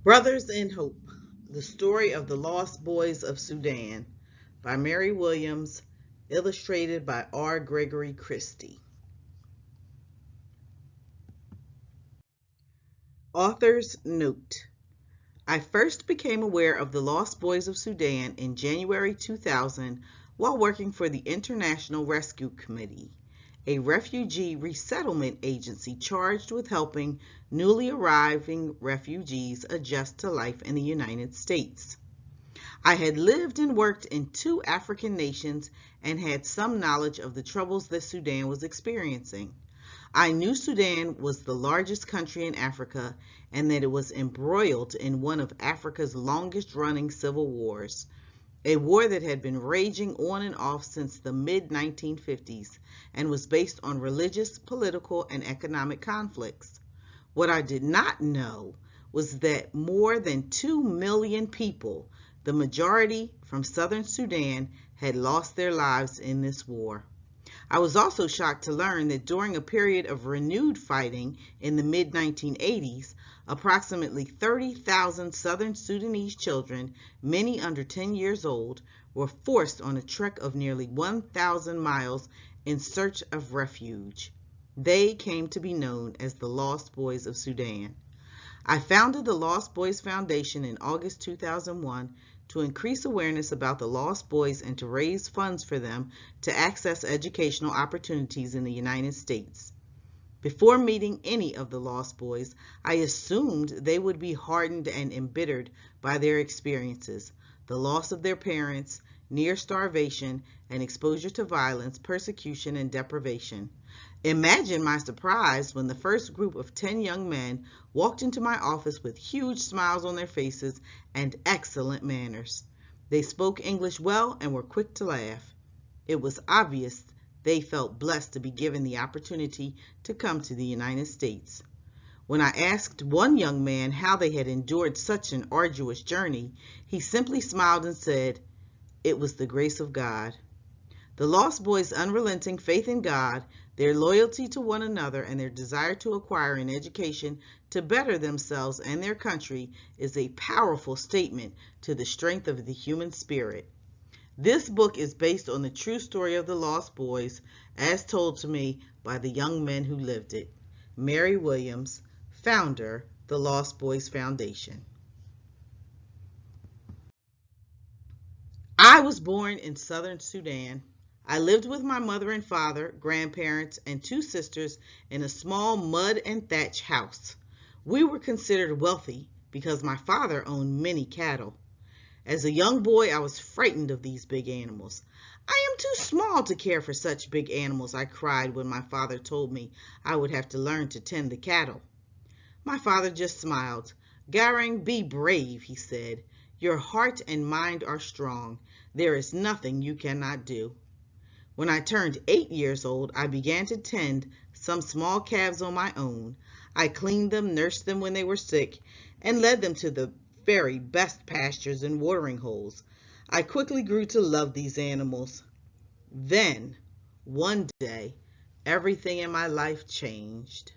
Brothers in Hope, The Story of the Lost Boys of Sudan by Mary Williams, illustrated by R. Gregory Christie. Author's Note: I first became aware of the Lost Boys of Sudan in January 2000 while working for the International Rescue Committee, a refugee resettlement agency charged with helping newly arriving refugees adjust to life in the United States. I had lived and worked in two African nations and had some knowledge of the troubles that Sudan was experiencing. I knew Sudan was the largest country in Africa and that it was embroiled in one of Africa's longest running civil wars, a war that had been raging on and off since the mid 1950s and was based on religious, political, and economic conflicts. What I did not know was that more than 2 million people, the majority from southern Sudan, had lost their lives in this war. I was also shocked to learn that during a period of renewed fighting in the mid 1980s, approximately 30,000 southern Sudanese children, many under 10 years old, were forced on a trek of nearly 1,000 miles in search of refuge. They came to be known as the Lost Boys of Sudan. I founded the Lost Boys Foundation in August 2001 to increase awareness about the lost boys and to raise funds for them to access educational opportunities in the United States. Before meeting any of the lost boys, I assumed they would be hardened and embittered by their experiences, the loss of their parents, near starvation, and exposure to violence, persecution, and deprivation. Imagine my surprise when the first group of 10 young men walked into my office with huge smiles on their faces and excellent manners. They spoke English well and were quick to laugh. It was obvious they felt blessed to be given the opportunity to come to the United States. When I asked one young man how they had endured such an arduous journey, he simply smiled and said, "It was the grace of God." The Lost Boys' unrelenting faith in God, their loyalty to one another, and their desire to acquire an education to better themselves and their country is a powerful statement to the strength of the human spirit. This book is based on the true story of the Lost Boys, as told to me by the young men who lived it. Mary Williams, founder, the Lost Boys Foundation. I was born in southern Sudan. I lived with my mother and father, grandparents, and two sisters in a small mud and thatch house. We were considered wealthy because my father owned many cattle. As a young boy, I was frightened of these big animals. "I am too small to care for such big animals," I cried when my father told me I would have to learn to tend the cattle. My father just smiled. "Garang, be brave," he said. "Your heart and mind are strong. There is nothing you cannot do." When I turned 8 years old, I began to tend some small calves on my own. I cleaned them, nursed them when they were sick, and led them to the very best pastures and watering holes. I quickly grew to love these animals. Then, one day, everything in my life changed.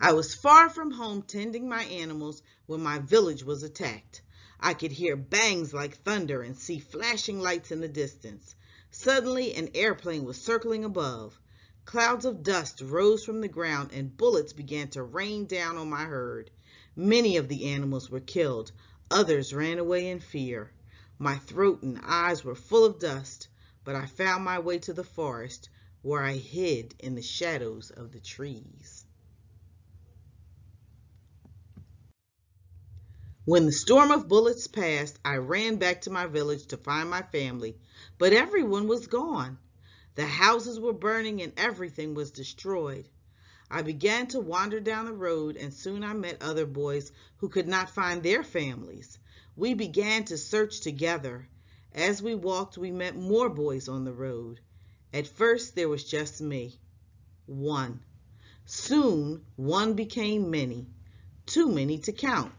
I was far from home tending my animals when my village was attacked. I could hear bangs like thunder and see flashing lights in the distance. Suddenly, an airplane was circling above. Clouds of dust rose from the ground and bullets began to rain down on my herd. Many of the animals were killed. Others ran away in fear. My throat and eyes were full of dust, but I found my way to the forest, where I hid in the shadows of the trees. When the storm of bullets passed, I ran back to my village to find my family, but everyone was gone. The houses were burning and everything was destroyed. I began to wander down the road, and soon I met other boys who could not find their families. We began to search together. As we walked, we met more boys on the road. At first, there was just me. One. Soon, one became many, too many to count.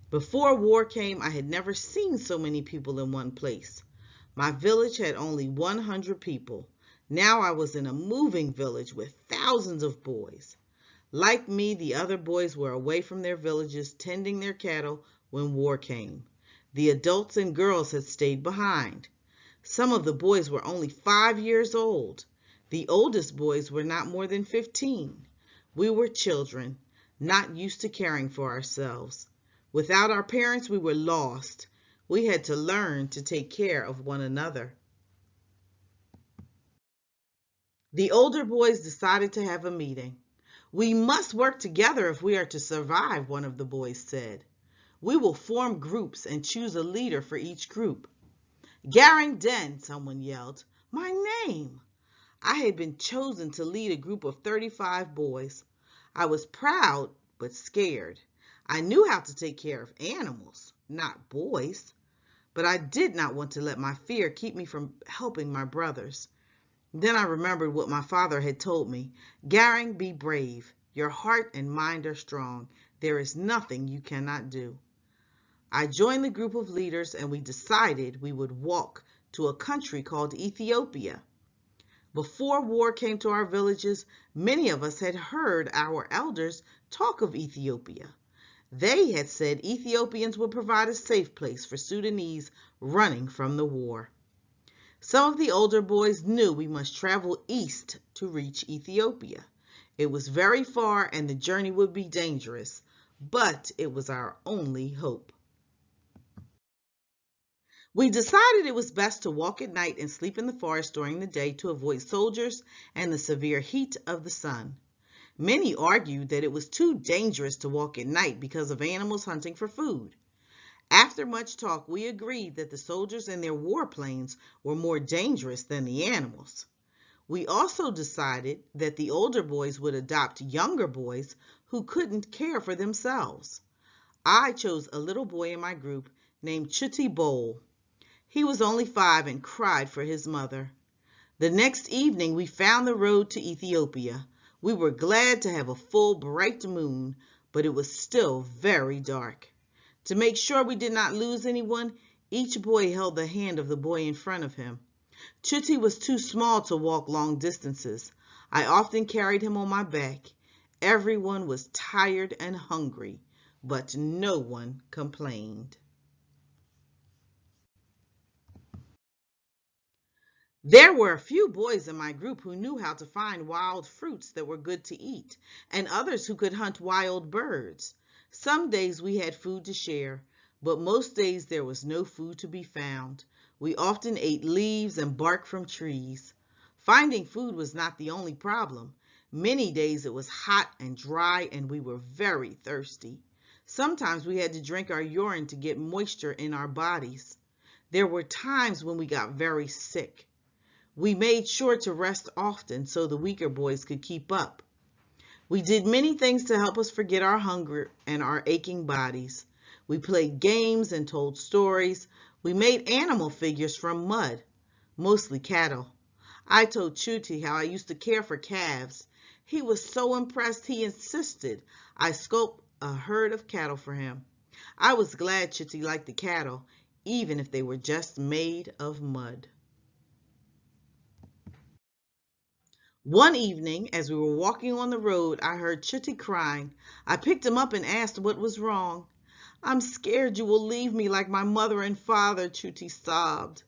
Before war came, I had never seen so many people in one place. My village had only 100 people. Now I was in a moving village with thousands of boys. Like me, the other boys were away from their villages tending their cattle when war came. The adults and girls had stayed behind. Some of the boys were only 5 years old. The oldest boys were not more than 15. We were children, not used to caring for ourselves. Without our parents, we were lost. We had to learn to take care of one another. The older boys decided to have a meeting. "We must work together if we are to survive," one of the boys said. "We will form groups and choose a leader for each group." "Garing Den," someone yelled. My name! I had been chosen to lead a group of 35 boys. I was proud but scared. I knew how to take care of animals, not boys. But I did not want to let my fear keep me from helping my brothers. Then I remembered what my father had told me. "Garing, be brave. Your heart and mind are strong. There is nothing you cannot do." I joined the group of leaders and we decided we would walk to a country called Ethiopia. Before war came to our villages, many of us had heard our elders talk of Ethiopia. They had said Ethiopians would provide a safe place for Sudanese running from the war. Some of the older boys knew we must travel east to reach Ethiopia. It was very far and the journey would be dangerous, but it was our only hope. We decided it was best to walk at night and sleep in the forest during the day to avoid soldiers and the severe heat of the sun. Many argued that it was too dangerous to walk at night because of animals hunting for food. After much talk, we agreed that the soldiers and their warplanes were more dangerous than the animals. We also decided that the older boys would adopt younger boys who couldn't care for themselves. I chose a little boy in my group named Chuti Bowl. He was only 5 and cried for his mother. The next evening we found the road to Ethiopia. We were glad to have a full, bright moon, but it was still very dark. To make sure we did not lose anyone, each boy held the hand of the boy in front of him. Chuti was too small to walk long distances. I often carried him on my back. Everyone was tired and hungry, but no one complained. There were a few boys in my group who knew how to find wild fruits that were good to eat, and others who could hunt wild birds. Some days we had food to share, but most days there was no food to be found. We often ate leaves and bark from trees. Finding food was not the only problem. Many days it was hot and dry and we were very thirsty. Sometimes we had to drink our urine to get moisture in our bodies. There were times when we got very sick. We made sure to rest often so the weaker boys could keep up. We did many things to help us forget our hunger and our aching bodies. We played games and told stories. We made animal figures from mud, mostly cattle. I told Chuti how I used to care for calves. He was so impressed he insisted I sculpt a herd of cattle for him. I was glad Chuti liked the cattle, even if they were just made of mud. One evening, as we were walking on the road, I heard Chuti crying. I picked him up and asked what was wrong. "I'm scared you will leave me like my mother and father," Chuti sobbed.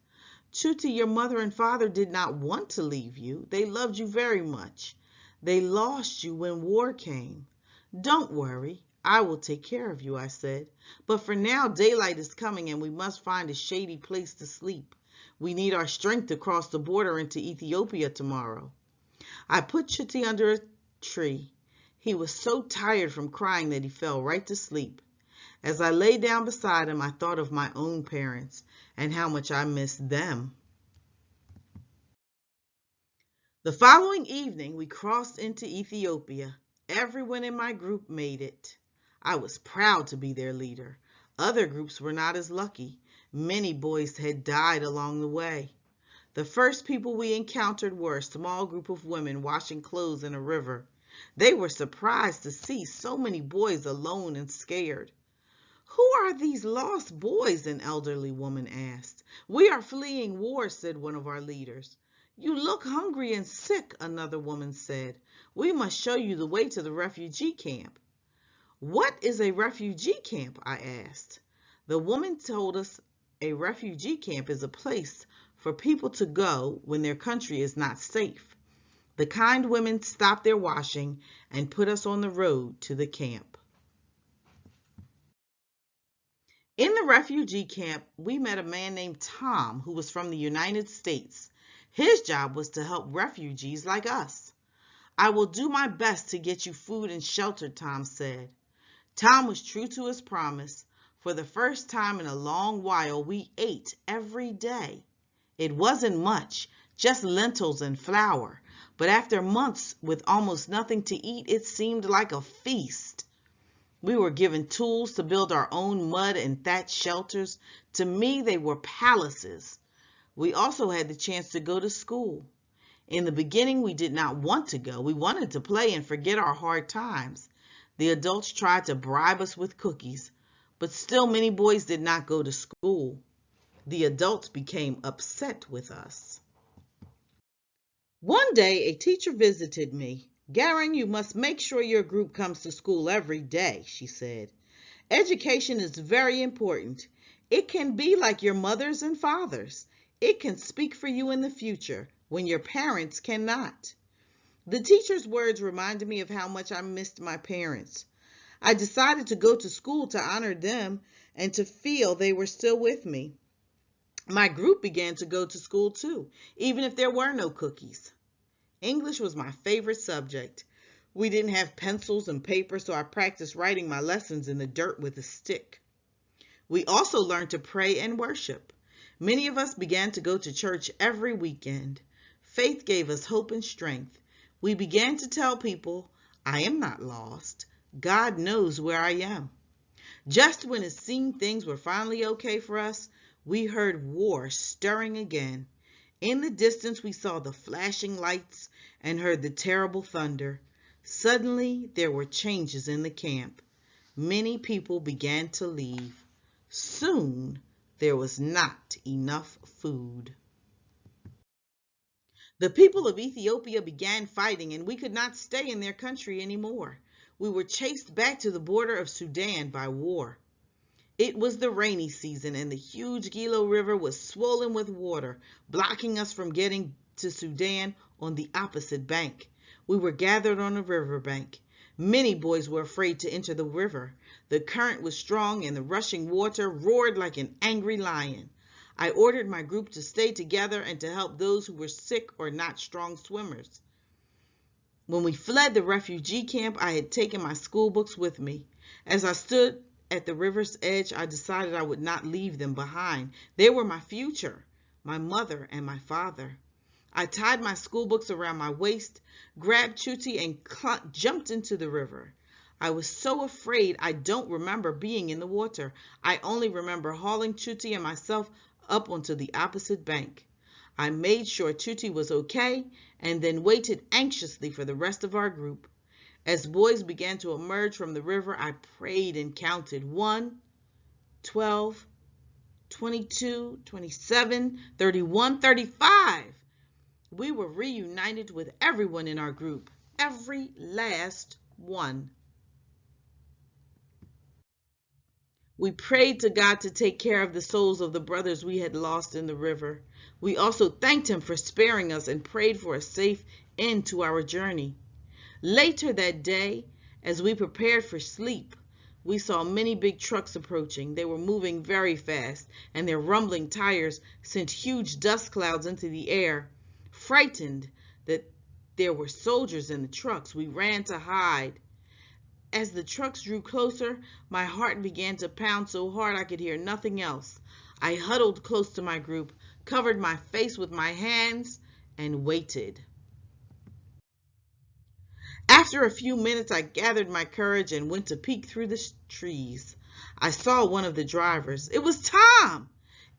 "Chuti, your mother and father did not want to leave you. They loved you very much. They lost you when war came. Don't worry, I will take care of you," I said. "But for now, daylight is coming and we must find a shady place to sleep. We need our strength to cross the border into Ethiopia tomorrow." I put Chuti under a tree. He was so tired from crying that he fell right to sleep. As I lay down beside him, I thought of my own parents and how much I missed them. The following evening, we crossed into Ethiopia. Everyone in my group made it. I was proud to be their leader. Other groups were not as lucky. Many boys had died along the way. The first people we encountered were a small group of women washing clothes in a river. They were surprised to see so many boys alone and scared. "Who are these lost boys?" an elderly woman asked. "We are fleeing war," said one of our leaders. "You look hungry and sick," another woman said. "We must show you the way to the refugee camp." "What is a refugee camp?" I asked. The woman told us a refugee camp is a place for people to go when their country is not safe. The kind women stopped their washing and put us on the road to the camp. In the refugee camp, we met a man named Tom who was from the United States. His job was to help refugees like us. "I will do my best to get you food and shelter," Tom said. Tom was true to his promise. For the first time in a long while, we ate every day. It wasn't much, just lentils and flour, but after months with almost nothing to eat, it seemed like a feast. We were given tools to build our own mud and thatch shelters. To me, they were palaces. We also had the chance to go to school. In the beginning, we did not want to go. We wanted to play and forget our hard times. The adults tried to bribe us with cookies, but still many boys did not go to school. The adults became upset with us. One day, a teacher visited me. "Garen, you must make sure your group comes to school every day," she said. "Education is very important. It can be like your mothers and fathers. It can speak for you in the future when your parents cannot." The teacher's words reminded me of how much I missed my parents. I decided to go to school to honor them and to feel they were still with me. My group began to go to school too, even if there were no cookies. English was my favorite subject. We didn't have pencils and paper, so I practiced writing my lessons in the dirt with a stick. We also learned to pray and worship. Many of us began to go to church every weekend. Faith gave us hope and strength. We began to tell people, "I am not lost. God knows where I am." Just when it seemed things were finally okay for us, we heard war stirring again. In the distance, we saw the flashing lights and heard the terrible thunder. Suddenly, there were changes in the camp. Many people began to leave. Soon, there was not enough food. The people of Ethiopia began fighting, and we could not stay in their country anymore. We were chased back to the border of Sudan by war. It was the rainy season, and the huge Gilo River was swollen with water, blocking us from getting to Sudan on the opposite bank. We were gathered on the riverbank. Many boys were afraid to enter the river. The current was strong, and the rushing water roared like an angry lion. I ordered my group to stay together and to help those who were sick or not strong swimmers. When we fled the refugee camp, I had taken my school books with me. As I stood at the river's edge, I decided I would not leave them behind. They were my future, my mother and my father. I tied my school books around my waist, grabbed Chuti, and jumped into the river. I was so afraid I don't remember being in the water. I only remember hauling Chuti and myself up onto the opposite bank. I made sure Chuti was okay and then waited anxiously for the rest of our group. As boys began to emerge from the river, I prayed and counted 1, 12, 22, 27, 31, 35. We were reunited with everyone in our group, every last one. We prayed to God to take care of the souls of the brothers we had lost in the river. We also thanked him for sparing us and prayed for a safe end to our journey. Later that day, as we prepared for sleep, we saw many big trucks approaching. They were moving very fast, and their rumbling tires sent huge dust clouds into the air. Frightened that there were soldiers in the trucks, we ran to hide. As the trucks drew closer, my heart began to pound so hard I could hear nothing else. I huddled close to my group, covered my face with my hands, and waited. After a few minutes, I gathered my courage and went to peek through the trees. I saw one of the drivers. It was Tom!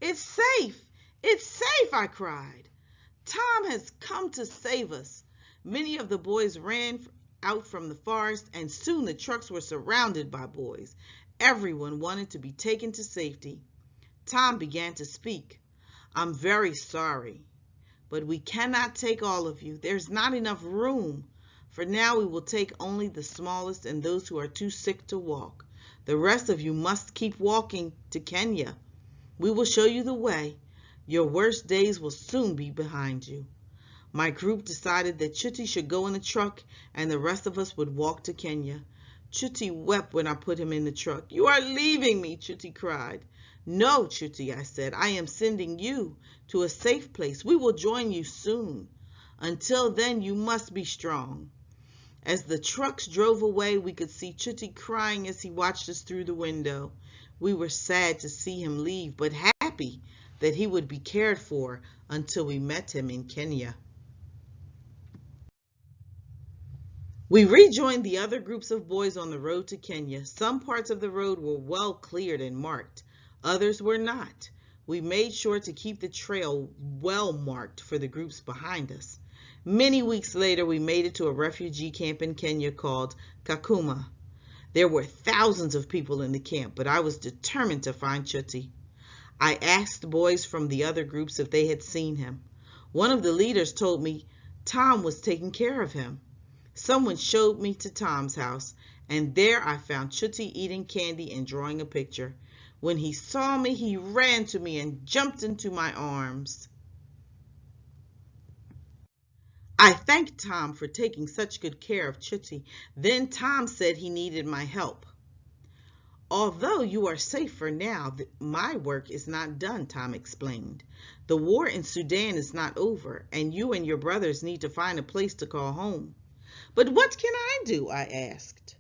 "It's safe! It's safe!" I cried. "Tom has come to save us." Many of the boys ran out from the forest, and soon the trucks were surrounded by boys. Everyone wanted to be taken to safety. Tom began to speak. "I'm very sorry, But we cannot take all of you. There's not enough room. For now we will take only the smallest and those who are too sick to walk. The rest of you must keep walking to Kenya. We will show you the way. Your worst days will soon be behind you. My group decided that Chuti should go in the truck and the rest of us would walk to Kenya. Chuti wept when I put him in the truck. "You are leaving me," Chuti cried. "No, Chuti," I said, "I am sending you to a safe place. We will join you soon. Until then, you must be strong." As the trucks drove away, we could see Chuti crying as he watched us through the window. We were sad to see him leave, but happy that he would be cared for until we met him in Kenya. We rejoined the other groups of boys on the road to Kenya. Some parts of the road were well cleared and marked. Others were not. We made sure to keep the trail well marked for the groups behind us. Many weeks later, we made it to a refugee camp in Kenya called Kakuma. There were thousands of people in the camp, but I was determined to find Chuti. I asked boys from the other groups if they had seen him. One of the leaders told me Tom was taking care of him. Someone showed me to Tom's house, and there I found Chuti eating candy and drawing a picture. When he saw me, he ran to me and jumped into my arms. I thanked Tom for taking such good care of Chuti. Then Tom said he needed my help. "Although you are safe for now, my work is not done," Tom explained. "The war in Sudan is not over, and you and your brothers need to find a place to call home." "But what can I do?" I asked.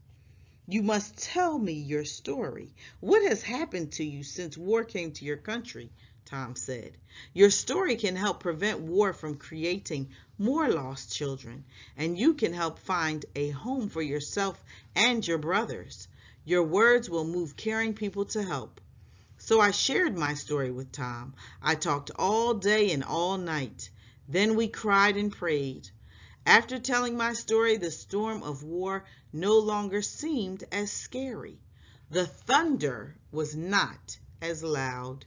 "You must tell me your story. What has happened to you since war came to your country?" Tom said. "Your story can help prevent war from creating more lost children, and you can help find a home for yourself and your brothers. Your words will move caring people to help." So I shared my story with Tom. I talked all day and all night. Then we cried and prayed. After telling my story, the storm of war no longer seemed as scary. The thunder was not as loud.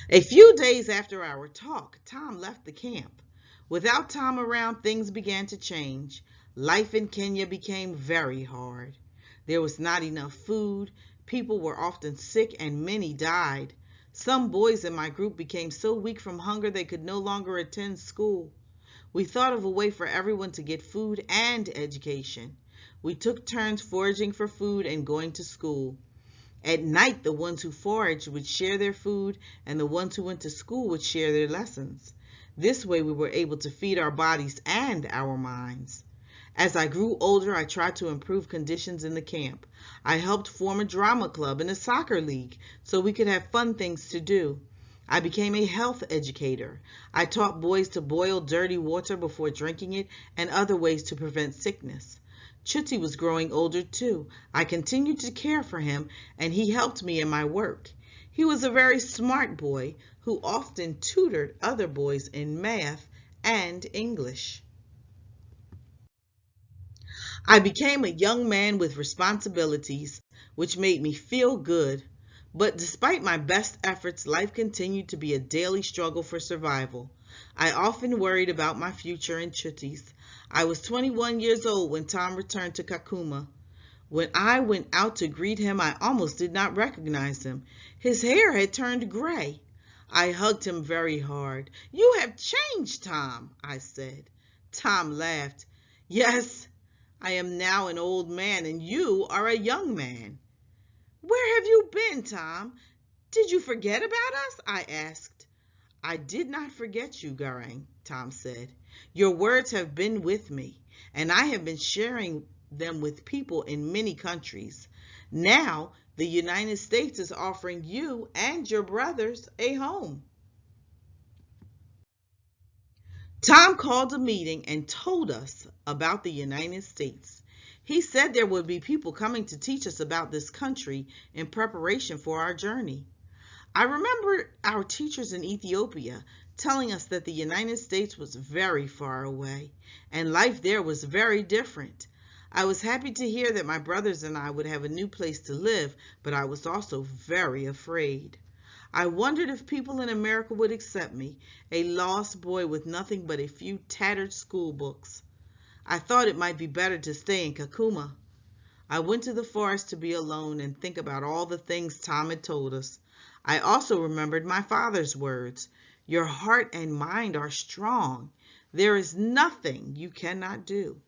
A few days after our talk, Tom left the camp. Without Tom around, things began to change. Life in Kenya became very hard. There was not enough food, people were often sick, and many died. Some boys in my group became so weak from hunger they could no longer attend school. We thought of a way for everyone to get food and education. We took turns foraging for food and going to school. At night, the ones who foraged would share their food, and the ones who went to school would share their lessons. This way, we were able to feed our bodies and our minds. As I grew older, I tried to improve conditions in the camp. I helped form a drama club and a soccer league so we could have fun things to do. I became a health educator. I taught boys to boil dirty water before drinking it and other ways to prevent sickness. Chuti was growing older too. I continued to care for him, and he helped me in my work. He was a very smart boy who often tutored other boys in math and English. I became a young man with responsibilities, which made me feel good. But despite my best efforts, life continued to be a daily struggle for survival. I often worried about my future and Chuti's. I was 21 years old when Tom returned to Kakuma. When I went out to greet him, I almost did not recognize him. His hair had turned gray. I hugged him very hard. "You have changed, Tom," I said. Tom laughed. "Yes, I am now an old man, and you are a young man." "Where have you been, Tom? Did you forget about us?" I asked. "I did not forget you, Garang," Tom said. "Your words have been with me, and I have been sharing them with people in many countries. Now, the United States is offering you and your brothers a home." Tom called a meeting and told us about the United States. He said there would be people coming to teach us about this country in preparation for our journey. I remember our teachers in Ethiopia telling us that the United States was very far away and life there was very different. I was happy to hear that my brothers and I would have a new place to live, but I was also very afraid. I wondered if people in America would accept me, a lost boy with nothing but a few tattered school books. I thought it might be better to stay in Kakuma. I went to the forest to be alone and think about all the things Tom had told us. I also remembered my father's words. Your heart and mind are strong. There is nothing you cannot do.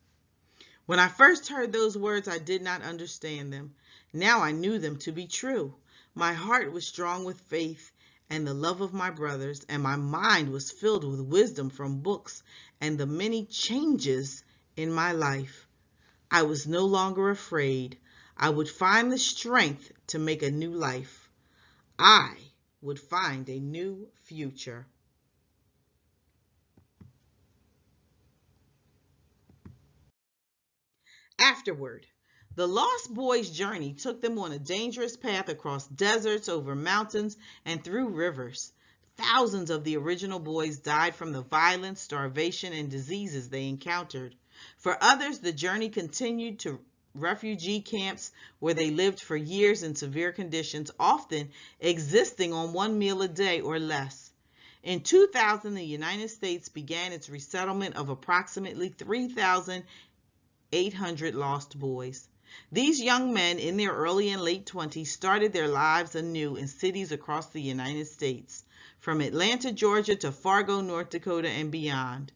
When I first heard those words, I did not understand them. Now I knew them to be true. My heart was strong with faith and the love of my brothers, and my mind was filled with wisdom from books and the many changes in my life. I was no longer afraid. I would find the strength to make a new life. I would find a new future. Afterward, the Lost Boys' journey took them on a dangerous path across deserts, over mountains, and through rivers. Thousands of the original boys died from the violence, starvation, and diseases they encountered. For others, the journey continued to refugee camps where they lived for years in severe conditions, often existing on one meal a day or less. In 2000, the United States began its resettlement of approximately 3,800 lost boys. These young men in their early and late 20s started their lives anew in cities across the United States, from Atlanta, Georgia to Fargo, North Dakota, and beyond.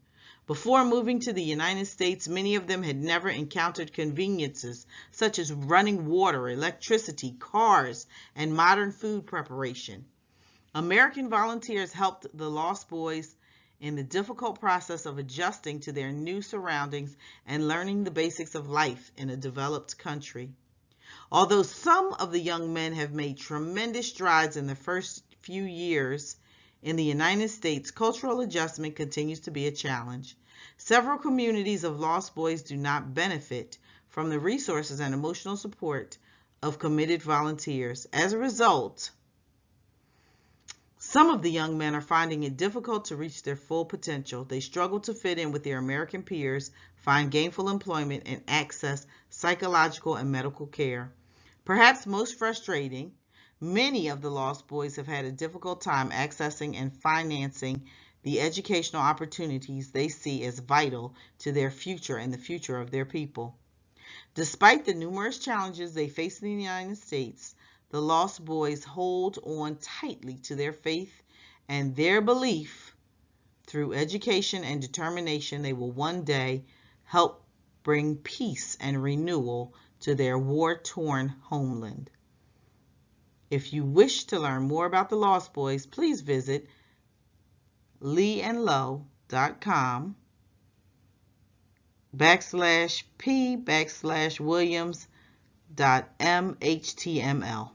Before moving to the United States, many of them had never encountered conveniences such as running water, electricity, cars, and modern food preparation. American volunteers helped the Lost Boys in the difficult process of adjusting to their new surroundings and learning the basics of life in a developed country. Although some of the young men have made tremendous strides in the first few years in the United States, cultural adjustment continues to be a challenge. Several communities of lost boys do not benefit from the resources and emotional support of committed volunteers. As a result, some of the young men are finding it difficult to reach their full potential. They struggle to fit in with their American peers, find gainful employment, and access psychological and medical care. Perhaps most frustrating, many of the lost boys have had a difficult time accessing and financing the educational opportunities they see as vital to their future and the future of their people. Despite the numerous challenges they face in the United States, the Lost Boys hold on tightly to their faith and their belief through education and determination they will one day help bring peace and renewal to their war-torn homeland. If you wish to learn more about the Lost Boys, please visit leeandlow.com/p/williams.mhtml.